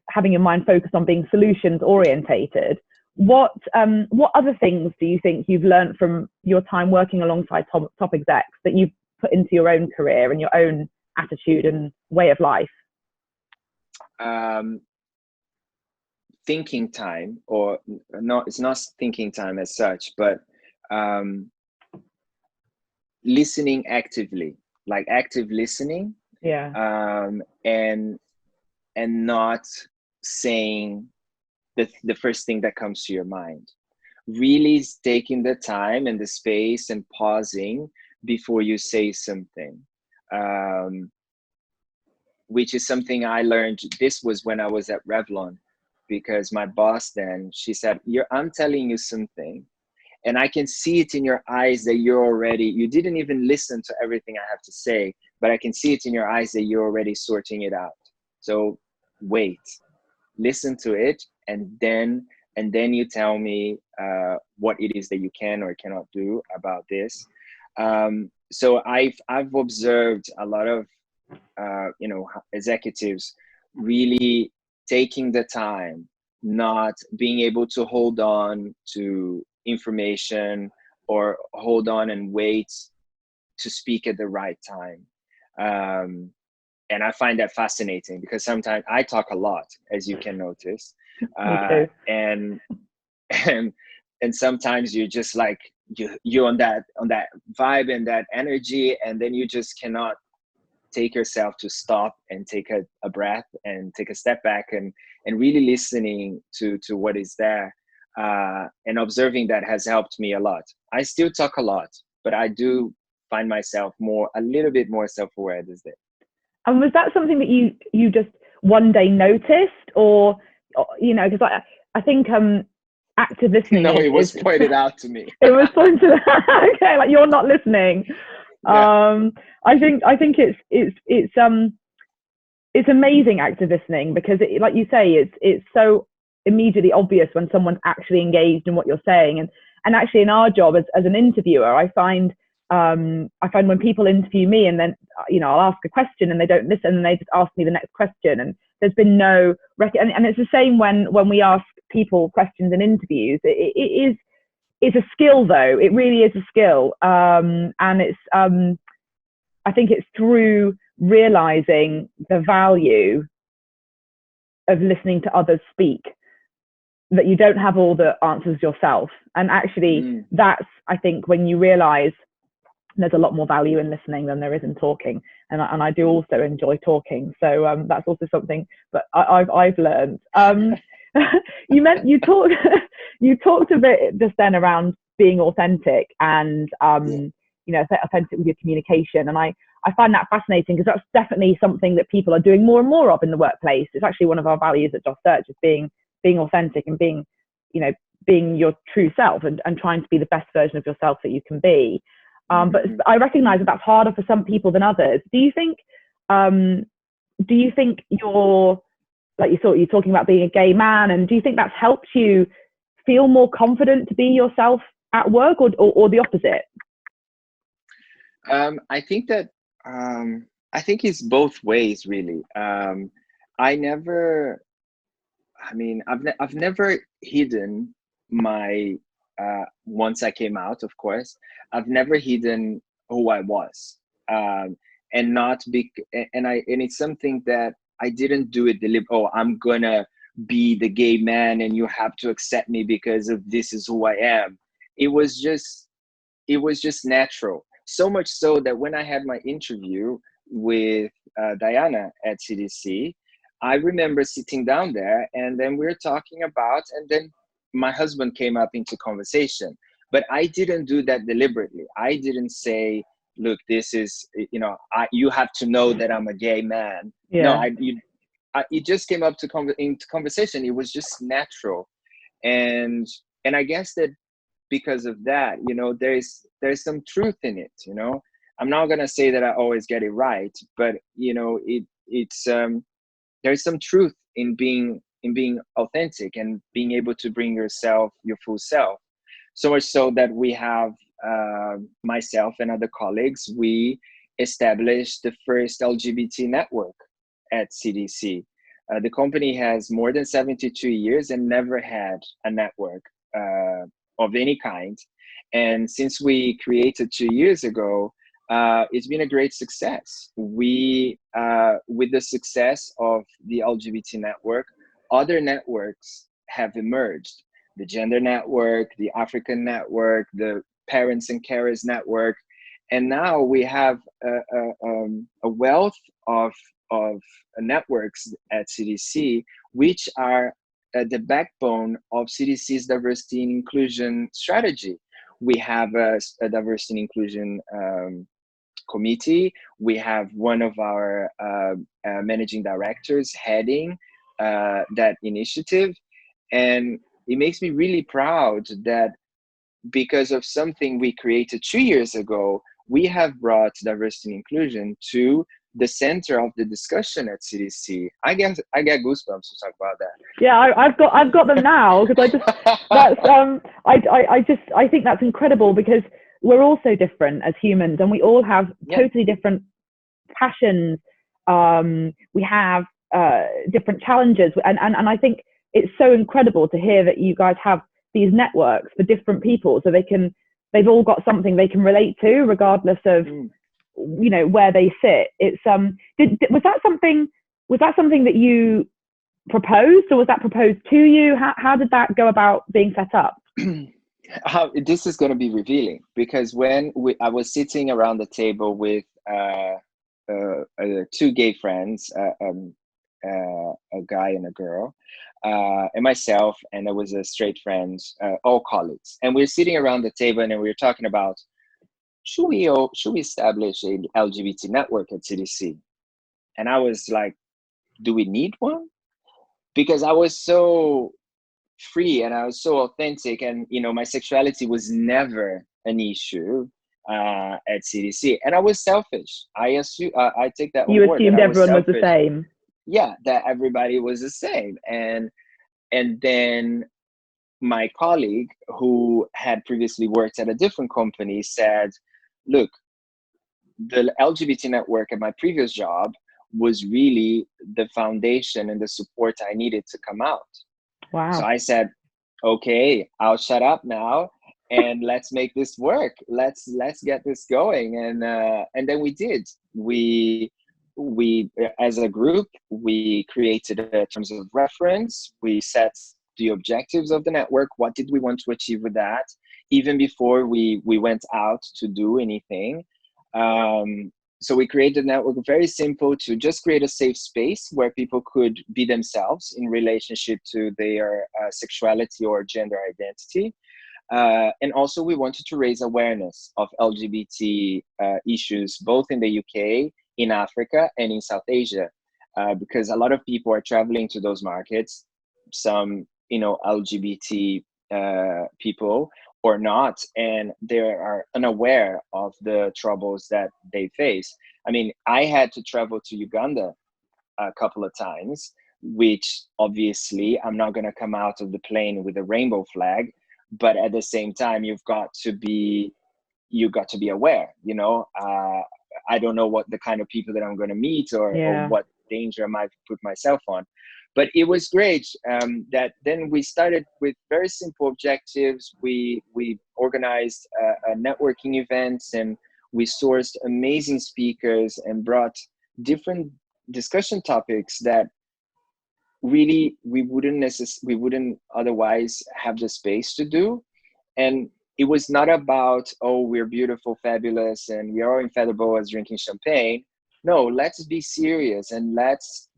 having your mind focused on being solutions orientated. What other things do you think you've learned from your time working alongside top execs that you've put into your own career and your own attitude and way of life? Thinking time, or no, it's not thinking time as such, but listening actively, like active listening. And not saying the first thing that comes to your mind. Really taking the time and the space and pausing before you say something, which is something I learned. This was when I was at Revlon, because my boss then, she said, I'm telling you something, and I can see it in your eyes that you didn't even listen to everything I have to say, but I can see it in your eyes that you're already sorting it out. So wait, listen to it, and then you tell me what it is that you can or cannot do about this. So I've observed a lot of executives really taking the time, not being able to hold on to information or hold on and wait to speak at the right time. And I find that fascinating, because sometimes I talk a lot, as you can notice. And sometimes you're just like, you're on that vibe and that energy, and then you just cannot take yourself to stop and take a breath and take a step back and really listening to what is there, and observing that has helped me a lot. I still talk a lot, but I do find myself a little bit more self-aware these days. And was that something that you just one day noticed, or because I think active listening. No, it was pointed out to me. It was pointed out. Okay, like you're not listening. Yeah. I think it's amazing active listening, because like you say, it's so immediately obvious when someone's actually engaged in what you're saying. And actually in our job as an interviewer, I find when people interview me and then I'll ask a question and they don't listen and they just ask me the next question, and there's been no and it's the same when we ask people questions in interviews. It's a skill, though. It really is a skill, and it's I think it's through realizing the value of listening to others speak that you don't have all the answers yourself. And actually that's, I think, when you realize there's a lot more value in listening than there is in talking. And I do also enjoy talking, so that's also something that I've learned. You talked a bit just then around being authentic and authentic with your communication, and I find that fascinating, because that's definitely something that people are doing more and more of in the workplace. It's actually one of our values at Job Search, is being authentic and being your true self and trying to be the best version of yourself that you can be. But I recognize that that's harder for some people than others. Do you think you're, like you're talking about being a gay man, and do you think that's helped you feel more confident to be yourself at work, or the opposite? I think that I think it's both ways, really. I've never hidden my once I came out, of course, I've never hidden who I was, and it's something that I didn't do it deliberately. Oh, I'm gonna be the gay man and you have to accept me because of this is who I am. It was just natural. So much so that when I had my interview with Diana at CDC, I remember sitting down there, and then we were talking about, and then my husband came up into conversation. But I didn't do that deliberately. I didn't say, look, this is, you have to know that I'm a gay man. Yeah. No, it just came up into conversation. It was just natural. And I guess that because of that, there's some truth in it. I'm not going to say that I always get it right, but there's some truth in being authentic and being able to bring your full self. So much so that we have myself and other colleagues, we established the first LGBT network at CDC. The company has more than 72 years and never had a network of any kind. And since we created 2 years ago, it's been a great success. We, with the success of the LGBT network, other networks have emerged. The gender network, the African network, the parents and carers network. And now we have a wealth of networks at CDC, which are the backbone of CDC's diversity and inclusion strategy. We have a diversity and inclusion committee. We have one of our managing directors heading that initiative. And it makes me really proud that because of something we created 2 years ago, we have brought diversity and inclusion to the center of the discussion at CDC. I get goosebumps to talk about that. Yeah, I've got them now, because I think that's incredible, because we're all so different as humans, and we all have totally different passions. We have different challenges, and I think it's so incredible to hear that you guys have these networks for different people, so they've all got something they can relate to, regardless of where they sit. It's was that something that you proposed, or was that proposed to you? How did that go about being set up? This is going to be revealing, because when I was sitting around the table with two gay friends, a guy and a girl, and myself, and there was a straight friend, all colleagues, and we were sitting around the table, and we were talking about, should we establish a LGBT network at CDC? And I was like, do we need one? Because I was so free and I was so authentic, and my sexuality was never an issue at CDC, and I was selfish. I assume I take that on You board, assumed that I was everyone was selfish. the same. Yeah, that everybody was the same, and then my colleague, who had previously worked at a different company, said, look, the LGBT network at my previous job was really the foundation and the support I needed to come out. Wow. So I said, okay, I'll shut up now and let's make this work. Let's get this going. And then we did. We as a group, we created terms of reference. We set the objectives of the network. What did we want to achieve with that? Even before we went out to do anything. So we created a network, very simple, to just create a safe space where people could be themselves in relationship to their sexuality or gender identity. And also we wanted to raise awareness of LGBT issues, both in the UK, in Africa, and in South Asia, because a lot of people are traveling to those markets, some, LGBT people or not, and they are unaware of the troubles that they face. I mean, I had to travel to Uganda a couple of times, which obviously I'm not going to come out of the plane with a rainbow flag, but at the same time, you've got to be aware. I don't know what the kind of people that I'm going to meet, or what danger I might put myself on. But it was great that then we started with very simple objectives. We organized networking events, and we sourced amazing speakers and brought different discussion topics that really we wouldn't otherwise have the space to do. And it was not about, oh, we're beautiful, fabulous, and we are infallible as drinking champagne. No, let's be serious, and let's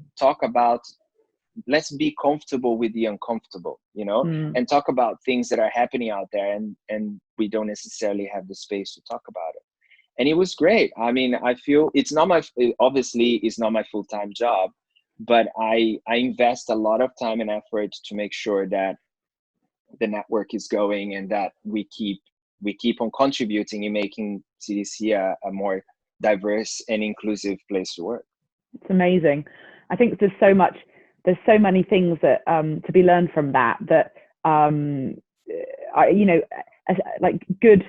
be comfortable with the uncomfortable, and talk about things that are happening out there, and we don't necessarily have the space to talk about it. And it was great. I mean, I feel it's not my full-time job, but I invest a lot of time and effort to make sure that the network is going, and that we keep on contributing in making CDC a more diverse and inclusive place to work. It's amazing. I think there's so many things that to be learned from that like good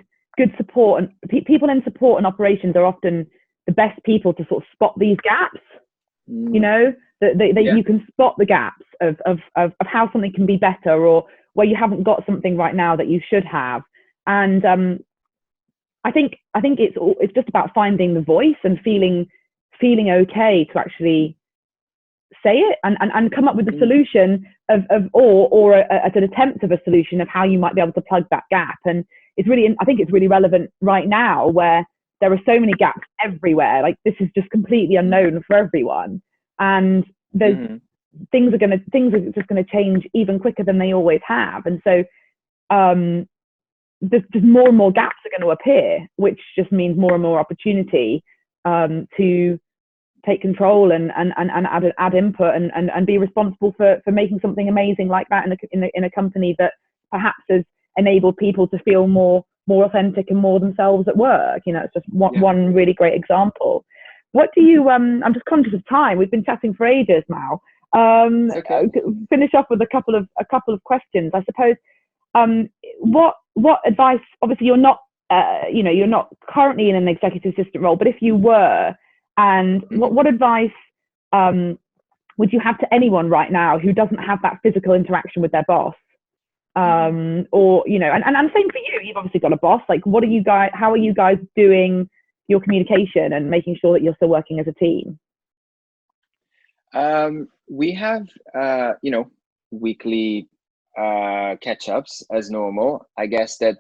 support, and people in support and operations are often the best people to sort of spot these gaps. You can spot the gaps of how something can be better, or where you haven't got something right now that you should have. And I think it's just about finding the voice and feeling okay to actually say it and come up with a solution or an attempt of a solution of how you might be able to plug that gap. And I think it's really relevant right now, where there are so many gaps everywhere. Like, this is just completely unknown for everyone, and there's things are just going to change even quicker than they always have. And so there's just more and more gaps are going to appear, which just means more and more opportunity to take control and add input and be responsible for making something amazing like that in a company that perhaps has enabled people to feel more authentic and more themselves at work. It's just one really great example. What do you I'm just conscious of time. We've been chatting for ages now. Okay. Finish off with a couple of questions, I suppose. What advice, obviously you're not you're not currently in an executive assistant role, but if you were, and what advice would you have to anyone right now who doesn't have that physical interaction with their boss? Or and same for you, you've obviously got a boss. Like, how are you guys doing your communication and making sure that you're still working as a team? We have weekly catch ups as normal. I guess that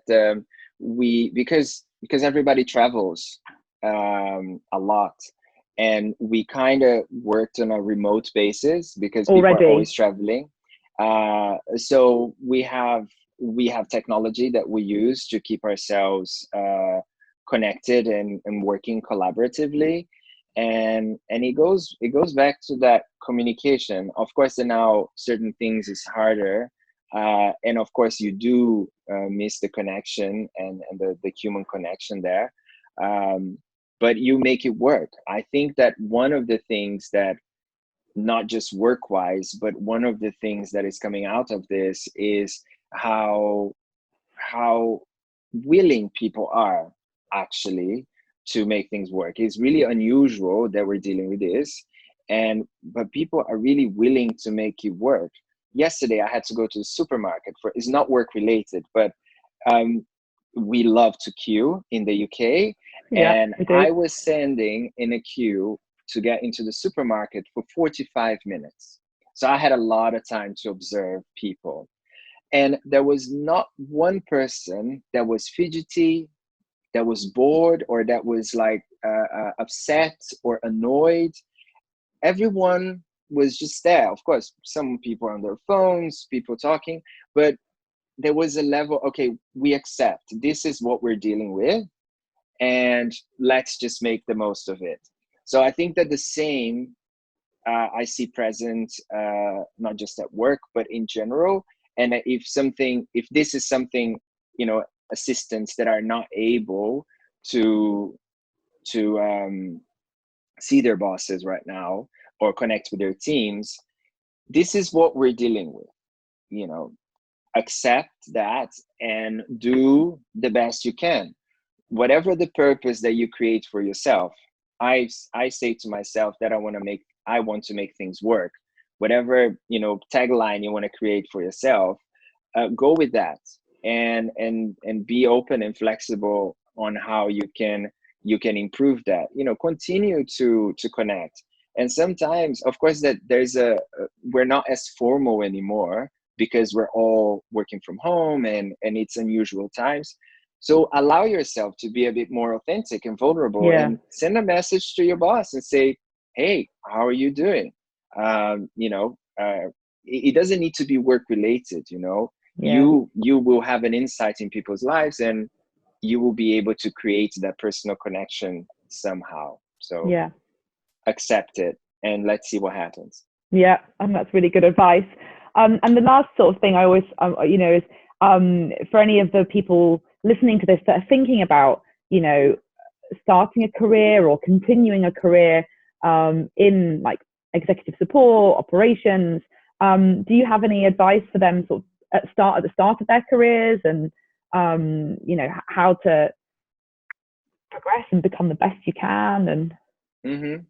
because everybody travels a lot, and we kind of worked on a remote basis because people are always traveling. So we have technology that we use to keep ourselves connected and working collaboratively. And it goes back to that communication. Of course, now certain things is harder, and of course you do miss the connection and the human connection there, but you make it work. I think that one of the things that, not just work wise, but one of the things that is coming out of this is how willing people are actually to make things work. It's really unusual that we're dealing with this, but people are really willing to make it work. Yesterday I had to go to the supermarket for, it's not work related, but we love to queue in the UK, and I was standing in a queue to get into the supermarket for 45 minutes. So I had a lot of time to observe people. And there was not one person that was fidgety, that was bored, or that was like upset or annoyed. Everyone was just there. Of course, some people on their phones, people talking, but there was a level, okay, we accept this is what we're dealing with, and let's just make the most of it. So I think that the same I see present, not just at work, but in general. And if this is something, assistants that are not able to see their bosses right now or connect with their teams, this is what we're dealing with. Accept that and do the best you can. Whatever the purpose that you create for yourself, I say to myself that I want to make things work. Whatever tagline you want to create for yourself, go with that, and be open and flexible on how you can improve that. Continue to connect. And sometimes, of course, that we're not as formal anymore because we're all working from home and it's unusual times. So allow yourself to be a bit more authentic and vulnerable, and send a message to your boss and say, hey, how are you doing? It doesn't need to be work related. You will have an insight in people's lives, and you will be able to create that personal connection somehow. So accept it, and let's see what happens. Yeah, and that's really good advice. And the last sort of thing I always, is for any of the people listening to this that are thinking about, starting a career or continuing a career in like executive support, operations, do you have any advice for them sort of at the start of their careers, and how to progress and become the best you can? And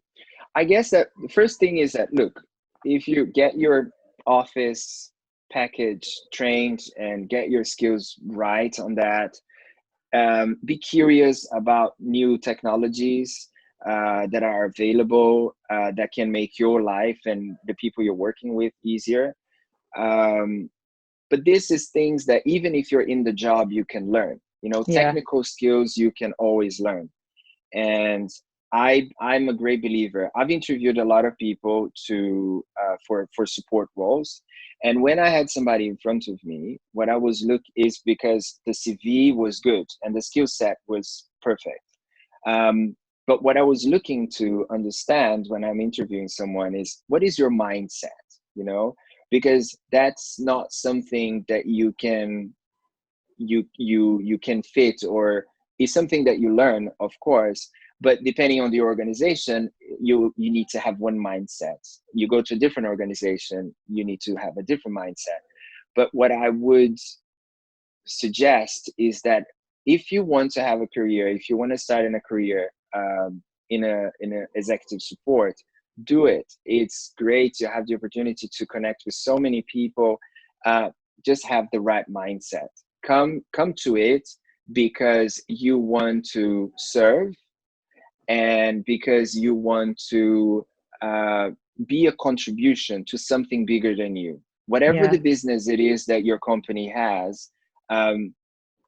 I guess that the first thing is that, look, if you get your office package trained and get your skills right on that, be curious about new technologies that are available that can make your life and the people you're working with easier. But this is things that even if you're in the job, you can learn. Technical skills you can always learn. And I'm a great believer. I've interviewed a lot of people for support roles. And when I had somebody in front of me, what I was is because the CV was good and the skill set was perfect. But what I was looking to understand when I'm interviewing someone is, what is your mindset? Because that's not something that you can fit, or is something that you learn, of course. But depending on the organization, you need to have one mindset. You go to a different organization, you need to have a different mindset. But what I would suggest is that if you want to have a career, if you want to start in a career in a executive support, do it. It's great to have the opportunity to connect with so many people. Just have the right mindset. Come to it because you want to serve, and because you want to be a contribution to something bigger than you. whatever Yeah. the business it is that your company has,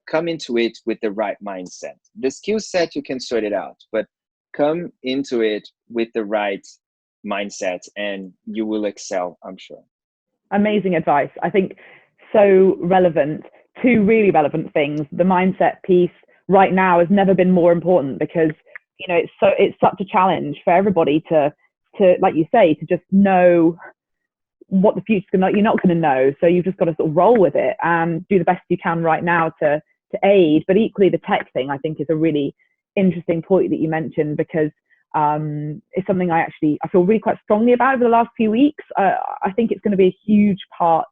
come into it with the right mindset. The skill set, you can sort it out, but come into it with the right mindset and you will excel, I'm sure. Amazing advice. I think so relevant. Two really relevant things. The mindset piece right now has never been more important because, you know, it's such a challenge for everybody to like you say, to just know what the future's gonna, you're not gonna know. So you've just got to sort of roll with it and do the best you can right now to aid. But equally, the tech thing I think is a really interesting point that you mentioned, because it's something I feel really quite strongly about over the last few weeks. I think it's going to be a huge part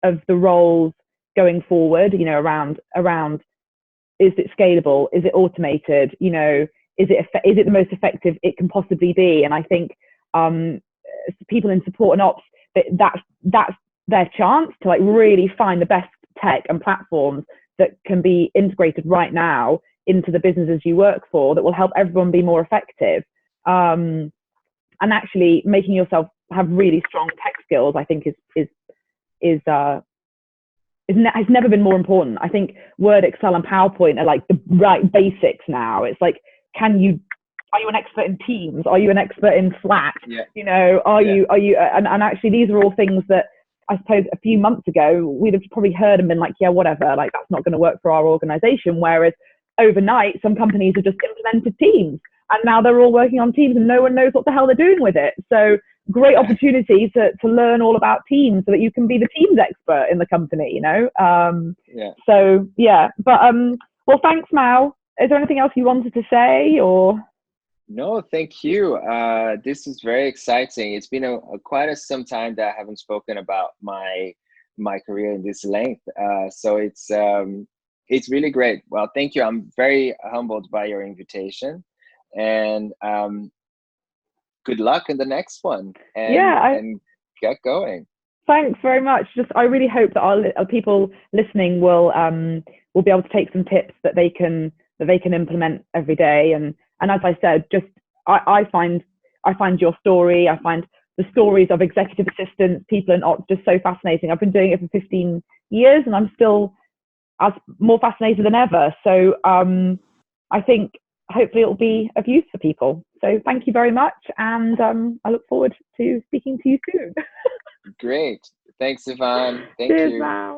of the roles going forward, you know, around is it scalable? Is it automated? You know, is it the most effective it can possibly be? And I think people in support and ops, that's their chance to like really find the best tech and platforms that can be integrated right now into the businesses you work for that will help everyone be more effective. And actually making yourself have really strong tech skills, I think has never been more important. I think Word, Excel, and PowerPoint are like the right basics now. It's like, are you an expert in Teams? Are you an expert in Slack? Yeah. You know, are you, and actually these are all things that I suppose a few months ago we'd have probably heard and been like, yeah, whatever, like that's not going to work for our organization. Whereas overnight, some companies have just implemented Teams and now they're all working on Teams and no one knows what the hell they're doing with it. So great opportunity to learn all about Teams so that you can be the Teams expert in the company, you know? So yeah, but well, thanks, Mal. Is there anything else you wanted to say or? No, thank you. This is very exciting. It's been quite some time that I haven't spoken about my career in this length. So it's really great. Well, thank you. I'm very humbled by your invitation, and good luck in the next one. And get going. Thanks very much. I really hope that our people listening will be able to take some tips that they can implement every day. And as I said, I find your story, I find the stories of executive assistants, people in ops, just so fascinating. I've been doing it for 15 years and I'm still more fascinated than ever. So I think hopefully it will be of use for people. So thank you very much. And I look forward to speaking to you soon. Great. Thanks, Yvonne. Thank Cheers, you. Mal.